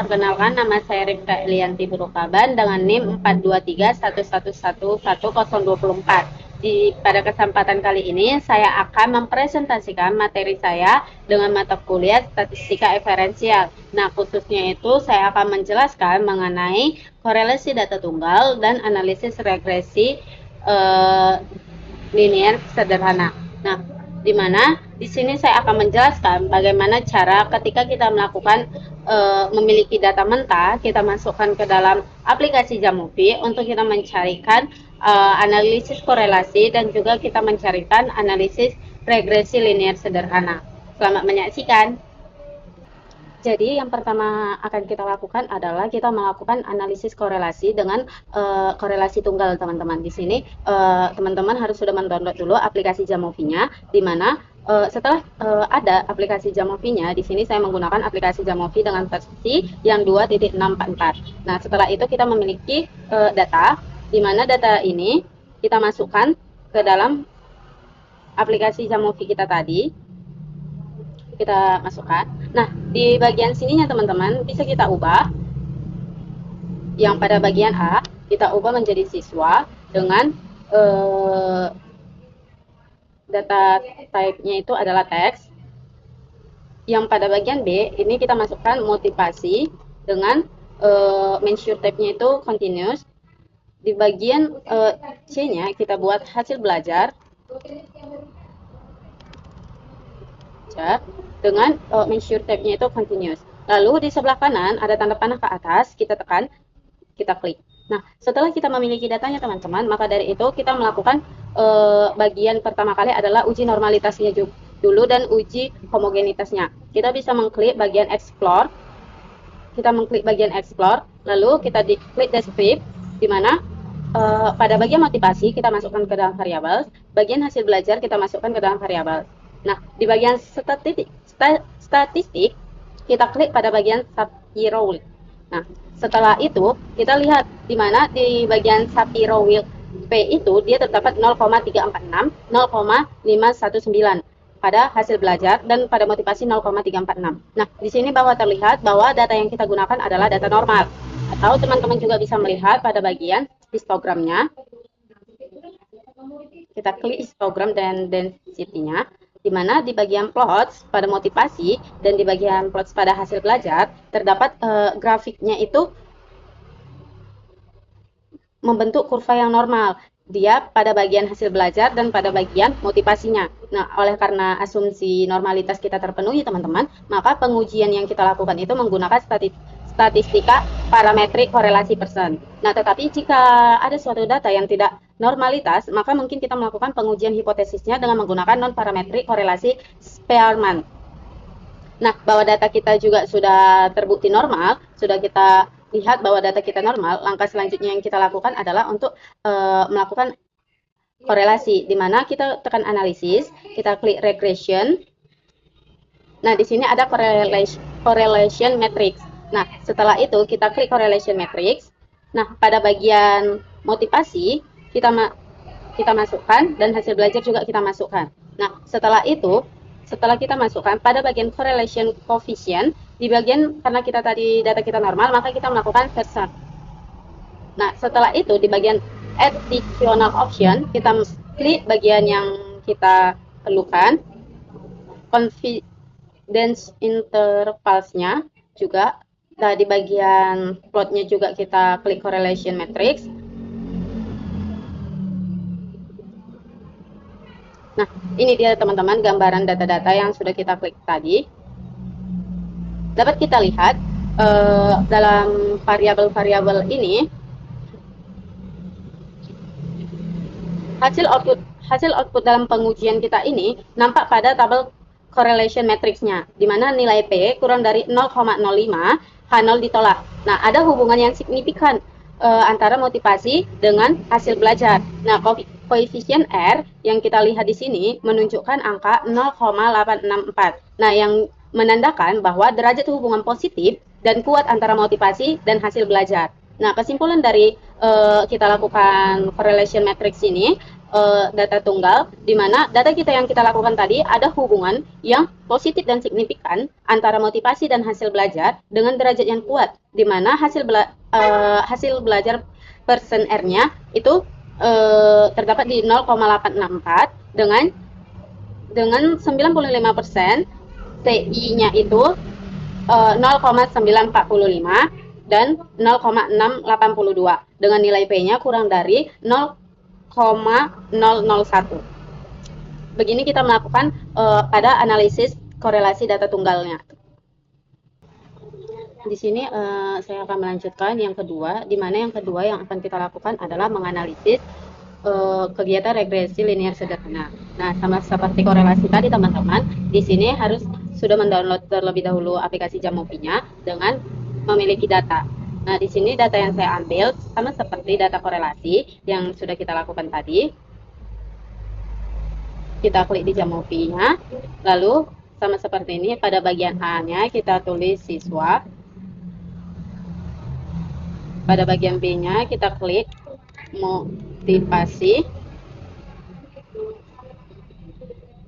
Perkenalkan, nama saya Rifka Elianti Burukaban dengan NIM 42311111024. Pada kesempatan kali ini, saya akan mempresentasikan materi saya dengan mata kuliah Statistika Inferensial. Nah, khususnya itu saya akan menjelaskan mengenai korelasi data tunggal dan analisis regresi linear sederhana. Nah, di mana di sini saya akan menjelaskan bagaimana cara ketika kita melakukan memiliki data mentah, kita masukkan ke dalam aplikasi Jamovi untuk kita mencarikan analisis korelasi dan juga kita mencarikan analisis regresi linear sederhana. Selamat menyaksikan. Jadi yang pertama akan kita lakukan adalah kita melakukan analisis korelasi dengan korelasi tunggal, teman-teman. Di sini teman-teman harus sudah mendownload dulu aplikasi Jamovi-nya, di mana setelah ada aplikasi Jamovi-nya, di sini saya menggunakan aplikasi Jamovi dengan versi yang 2.644. Nah, setelah itu kita memiliki data, di mana data ini kita masukkan ke dalam aplikasi Jamovi kita tadi. Kita masukkan. Nah, di bagian sininya teman-teman bisa kita ubah. Yang pada bagian A kita ubah menjadi siswa dengan data type-nya itu adalah teks. Yang pada bagian B ini kita masukkan motivasi dengan measure type-nya itu continuous. Di bagian C-nya kita buat hasil belajar dengan measure type-nya itu continuous. Lalu di sebelah kanan ada tanda panah ke atas, kita tekan, kita klik. Nah, setelah kita memiliki datanya teman-teman, maka dari itu kita melakukan bagian pertama kali adalah uji normalitasnya dulu dan uji homogenitasnya. Kita bisa mengklik bagian explore, kita mengklik bagian explore, lalu kita diklik descript, di mana pada bagian motivasi kita masukkan ke dalam variabel, bagian hasil belajar kita masukkan ke dalam variabel. Nah, di bagian statistik kita klik pada bagian Shapiro Wilk. Nah, setelah itu kita lihat di mana di bagian Shapiro Wilk P itu dia terdapat 0,346, 0,519 pada hasil belajar dan pada motivasi 0,346. Nah, di sini bahwa terlihat bahwa data yang kita gunakan adalah data normal. Atau teman-teman juga bisa melihat pada bagian histogramnya. Kita klik histogram dan density-nya, di mana di bagian plots pada motivasi dan di bagian plots pada hasil belajar terdapat grafiknya itu membentuk kurva yang normal. Dia pada bagian hasil belajar dan pada bagian motivasinya. Nah, oleh karena asumsi normalitas kita terpenuhi teman-teman, maka pengujian yang kita lakukan itu menggunakan statistika parametrik korelasi persen. Nah, tetapi jika ada suatu data yang tidak normalitas, maka mungkin kita melakukan pengujian hipotesisnya dengan menggunakan non-parametrik korelasi Spearman. Nah, bahwa data kita juga sudah terbukti normal, sudah kita lihat bahwa data kita normal, langkah selanjutnya yang kita lakukan adalah untuk melakukan korelasi, di mana kita tekan analisis, kita klik regression. Nah, di sini ada correlation matrix. Nah, setelah itu kita klik correlation matrix. Nah, pada bagian motivasi kita masukkan dan hasil belajar juga kita masukkan. Nah, setelah itu, setelah kita masukkan pada bagian correlation coefficient, di bagian karena kita tadi data kita normal, maka kita melakukan percent. Nah, setelah itu di bagian additional option, kita klik bagian yang kita perlukan, confidence intervals-nya juga. Nah, di bagian plotnya juga kita klik correlation matrix. Nah, ini dia teman-teman gambaran data-data yang sudah kita klik tadi. Dapat kita lihat dalam variabel-variabel ini hasil output dalam pengujian kita ini nampak pada tabel correlation matrix-nya, di mana nilai P kurang dari 0,05, H0 ditolak. Nah, ada hubungan yang signifikan antara motivasi dengan hasil belajar. Nah, koefisien R yang kita lihat di sini menunjukkan angka 0,864. Nah, yang menandakan bahwa derajat hubungan positif dan kuat antara motivasi dan hasil belajar. Nah, kesimpulan dari kita lakukan correlation matrix ini, data tunggal, di mana data kita yang kita lakukan tadi ada hubungan yang positif dan signifikan antara motivasi dan hasil belajar dengan derajat yang kuat, di mana hasil belajar persen R-nya itu terdapat di 0,864 dengan 95%, TI-nya itu 0,945 dan 0,682 dengan nilai P-nya kurang dari 0,001. Begini kita melakukan pada analisis korelasi data tunggalnya. Di sini saya akan melanjutkan yang kedua, di mana yang kedua yang akan kita lakukan adalah menganalisis kegiatan regresi linear sederhana. Nah, sama seperti korelasi tadi teman-teman, di sini harus sudah mendownload terlebih dahulu aplikasi Jamovi-nya dengan memiliki data. Nah, di sini data yang saya ambil sama seperti data korelasi yang sudah kita lakukan tadi. Kita klik di Jamovi-nya, lalu sama seperti ini pada bagian A-nya kita tulis siswa. Pada bagian B-nya kita klik motivasi.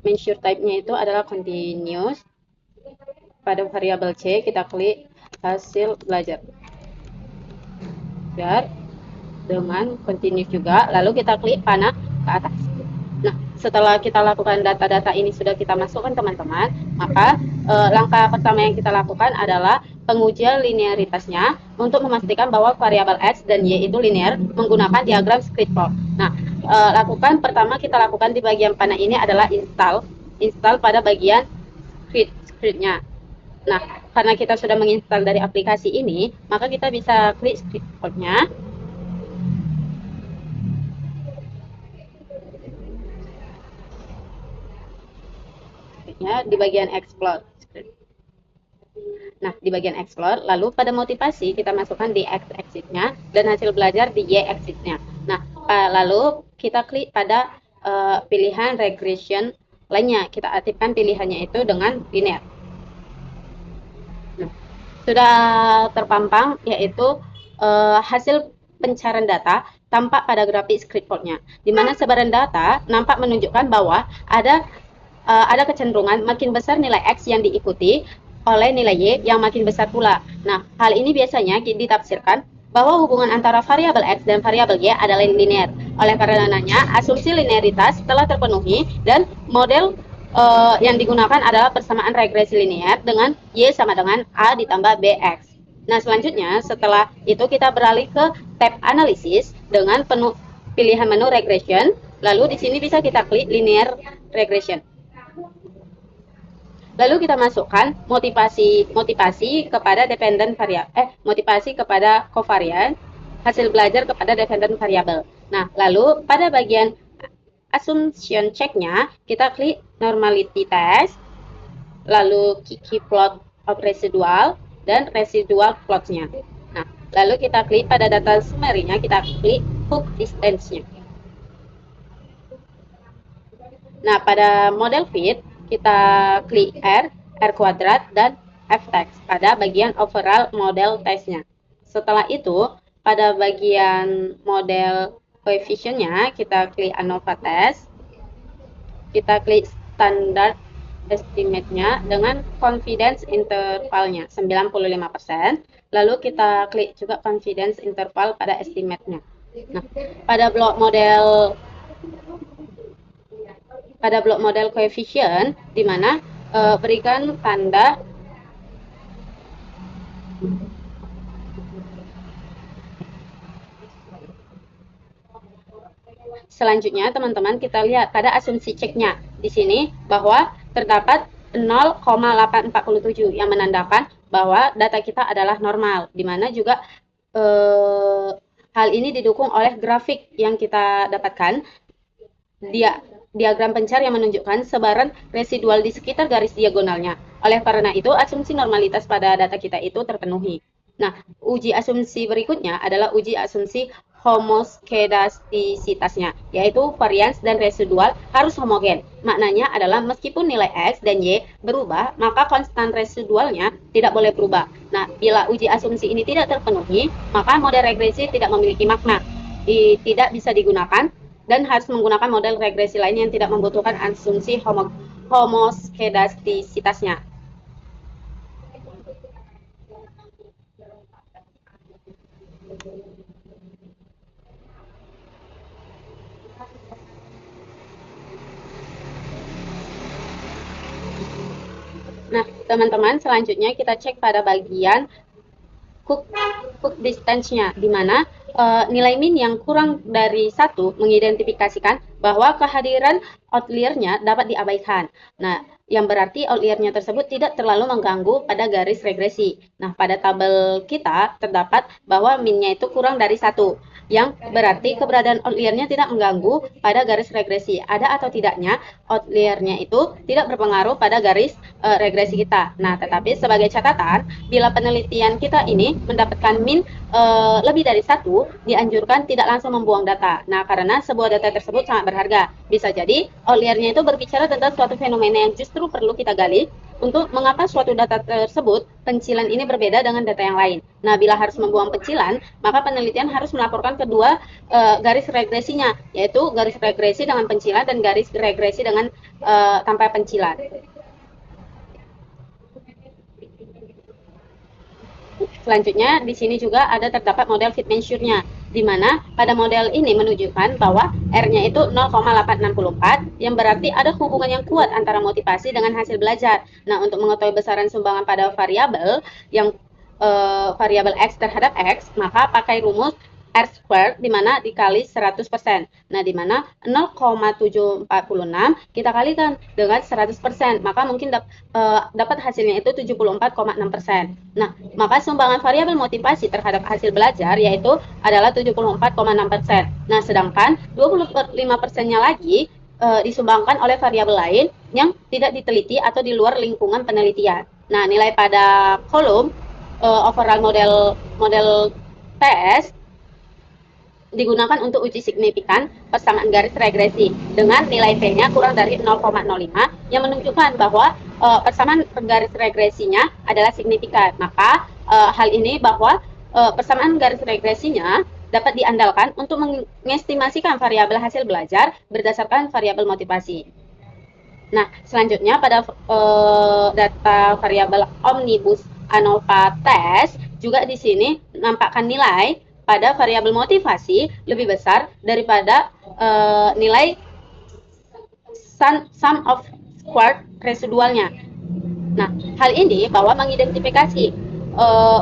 Measure type-nya itu adalah continuous. Pada variabel C kita klik hasil belajar dengan continuous juga, lalu kita klik panah ke atas. Nah, setelah kita lakukan data-data ini sudah kita masukkan teman-teman, maka langkah pertama yang kita lakukan adalah pengujian linearitasnya untuk memastikan bahwa variabel X dan Y itu linear menggunakan diagram script plot. Nah, kita lakukan di bagian panah ini adalah install pada bagian script-nya. Nah, karena kita sudah menginstal dari aplikasi ini, maka kita bisa klik script plot-nya. Di bagian explore. Nah, di bagian explore, lalu pada motivasi kita masukkan di X-axis-nya dan hasil belajar di Y-axis-nya. Nah, lalu kita klik pada pilihan regression lainnya. Kita aktifkan pilihannya itu dengan linear. Nah, sudah terpampang yaitu hasil pencarian data tampak pada grafik script plot-nya, di mana sebaran data nampak menunjukkan bahwa ada kecenderungan makin besar nilai X yang diikuti oleh nilai Y yang makin besar pula. Nah, hal ini biasanya ditafsirkan bahwa hubungan antara variabel X dan variabel Y adalah linear. Oleh karenanya, asumsi linearitas telah terpenuhi dan model yang digunakan adalah persamaan regresi linear dengan Y sama dengan A ditambah BX. Nah, selanjutnya setelah itu kita beralih ke tab analisis dengan pilihan menu regression. Lalu di sini bisa kita klik linear regression. Lalu kita masukkan motivasi kepada dependent variable, motivasi kepada covariant, hasil belajar kepada dependent variable. Nah, lalu pada bagian assumption check-nya kita klik normality test, lalu key plot of residual dan residual plots-nya. Nah, lalu kita klik pada data summary-nya, kita klik hook distance-nya. Nah, pada model fit kita klik R kuadrat, dan F-text pada bagian overall model test-nya. Setelah itu, pada bagian model coefficient-nya, kita klik ANOVA test, kita klik standard estimate-nya dengan confidence interval-nya 95%, lalu kita klik juga confidence interval pada estimate-nya. Nah, pada blok model coefficient, di mana berikan tanda selanjutnya. Teman-teman, kita lihat pada asumsi ceknya di sini bahwa terdapat 0,847 yang menandakan bahwa data kita adalah normal, di mana juga hal ini didukung oleh grafik yang kita dapatkan. Diagram pencar yang menunjukkan sebaran residual di sekitar garis diagonalnya. Oleh karena itu, asumsi normalitas pada data kita itu terpenuhi. Nah, uji asumsi berikutnya adalah uji asumsi homoskedastisitasnya, yaitu varians dan residual harus homogen. Maknanya adalah meskipun nilai X dan Y berubah, maka konstan residualnya tidak boleh berubah. Nah, bila uji asumsi ini tidak terpenuhi, maka model regresi tidak memiliki makna, tidak bisa digunakan dan harus menggunakan model regresi lain yang tidak membutuhkan asumsi homoskedastisitasnya. Nah, teman-teman, selanjutnya kita cek pada bagian Cook distance-nya, di mana nilai min yang kurang dari 1 mengidentifikasikan bahwa kehadiran outlier-nya dapat diabaikan. Nah, yang berarti outlier-nya tersebut tidak terlalu mengganggu pada garis regresi. Nah, pada tabel kita terdapat bahwa min-nya itu kurang dari 1, yang berarti keberadaan outlier-nya tidak mengganggu pada garis regresi. Ada atau tidaknya outlier-nya itu tidak berpengaruh pada garis regresi kita. Nah, tetapi sebagai catatan, bila penelitian kita ini mendapatkan min lebih dari 1, dianjurkan tidak langsung membuang data. Nah, karena sebuah data tersebut sangat berharga. Bisa jadi outlier-nya itu berbicara tentang suatu fenomena yang justru perlu kita gali untuk mengapa suatu data tersebut pencilan ini berbeda dengan data yang lain. Nah, bila harus membuang pencilan, maka penelitian harus melaporkan kedua garis regresinya, yaitu garis regresi dengan pencilan dan garis regresi dengan tanpa pencilan. Selanjutnya, di sini juga ada terdapat model fit measure-nya, di mana pada model ini menunjukkan bahwa R-nya itu 0,864, yang berarti ada hubungan yang kuat antara motivasi dengan hasil belajar. Nah, untuk mengetahui besaran sumbangan pada variabel yang variabel X terhadap X, maka pakai rumus R squared di mana dikali 100%. Nah, di mana 0,746 kita kalikan dengan 100%, maka mungkin dapat hasilnya itu 74,6%. Nah, maka sumbangan variabel motivasi terhadap hasil belajar yaitu adalah 74,6%. Nah, sedangkan 25%-nya lagi disumbangkan oleh variabel lain yang tidak diteliti atau di luar lingkungan penelitian. Nah, nilai pada kolom overall model TS digunakan untuk uji signifikan persamaan garis regresi dengan nilai P-nya kurang dari 0,05 yang menunjukkan bahwa persamaan garis regresinya adalah signifikan. Maka hal ini bahwa persamaan garis regresinya dapat diandalkan untuk mengestimasikan variabel hasil belajar berdasarkan variabel motivasi. Nah, selanjutnya pada data variabel omnibus ANOVA test juga di sini menampakkan nilai pada variabel motivasi lebih besar daripada nilai sum of squared residualnya. Nah, hal ini bahwa mengidentifikasi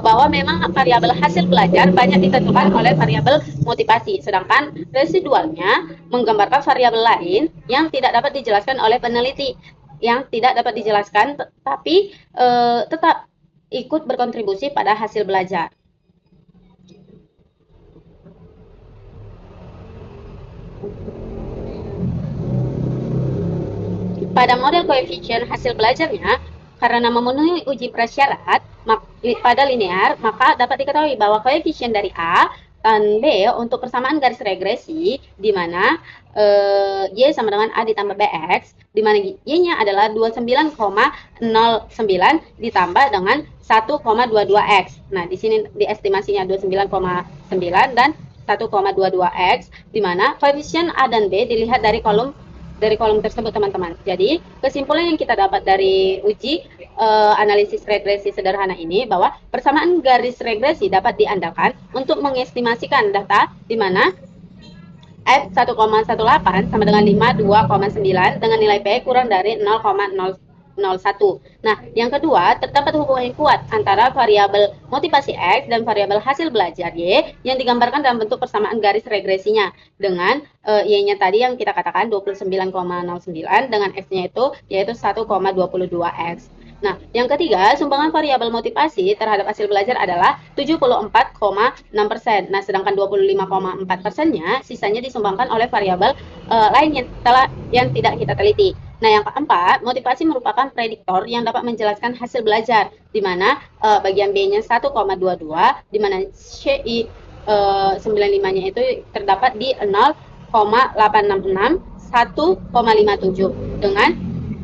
bahwa memang variabel hasil belajar banyak ditentukan oleh variabel motivasi, sedangkan residualnya menggambarkan variabel lain yang tidak dapat dijelaskan oleh peneliti, yang tidak dapat dijelaskan tapi tetap ikut berkontribusi pada hasil belajar. Pada model koefisien hasil belajarnya, karena memenuhi uji prasyarat pada linear, maka dapat diketahui bahwa koefisien dari A dan B untuk persamaan garis regresi, di mana Y sama dengan A ditambah BX, di mana Y-nya adalah 29,09 ditambah dengan 1,22X. Nah, di sini diestimasinya 29,9 dan 1,22X, di mana koefisien A dan B dilihat dari kolom tersebut, teman-teman. Jadi, kesimpulan yang kita dapat dari uji analisis regresi sederhana ini bahwa persamaan garis regresi dapat diandalkan untuk mengestimasikan data di mana F1,18 sama dengan 52,9 dengan nilai P kurang dari 0,01. Nah, yang kedua, terdapat hubungan yang kuat antara variabel motivasi X dan variabel hasil belajar Y yang digambarkan dalam bentuk persamaan garis regresinya dengan Y-nya tadi yang kita katakan 29,09 dengan X-nya itu yaitu 1,22X. Nah, yang ketiga, sumbangan variabel motivasi terhadap hasil belajar adalah 74,6%. Nah, sedangkan 25,4%-nya sisanya disumbangkan oleh variabel lain yang tidak kita teliti. Nah, yang keempat, motivasi merupakan prediktor yang dapat menjelaskan hasil belajar, di mana bagian B-nya 1,22, di mana CI 95-nya itu terdapat di 0,866, 1,57, dengan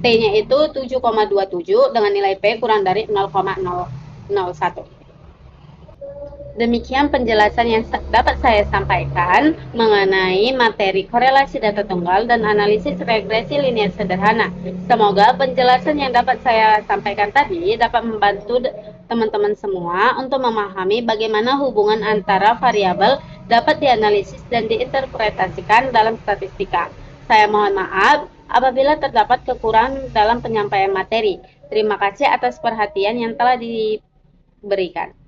T-nya itu 7,27 dengan nilai P kurang dari 0,001. Demikian penjelasan yang dapat saya sampaikan mengenai materi korelasi data tunggal dan analisis regresi linear sederhana. Semoga penjelasan yang dapat saya sampaikan tadi dapat membantu teman-teman semua untuk memahami bagaimana hubungan antara variabel dapat dianalisis dan diinterpretasikan dalam statistika. Saya mohon maaf apabila terdapat kekurangan dalam penyampaian materi. Terima kasih atas perhatian yang telah diberikan.